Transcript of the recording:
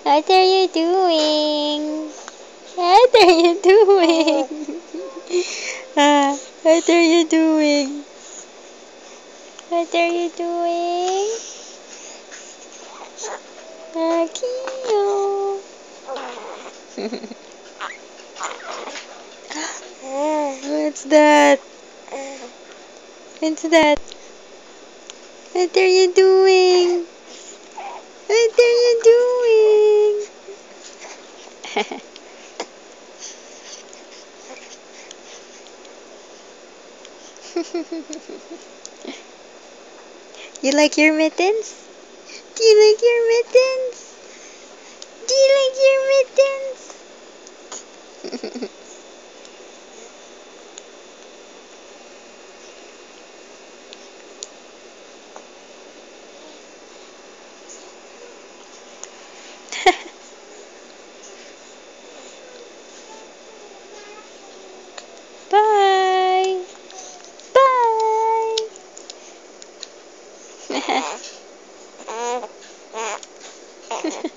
What are you doing? What are you doing? What are you doing? What are you doing? Akio. What's that? What's that? What are you doing? What are you doing? You like your mittens? Do you like your mittens? Do you like your mittens? Bye. Bye.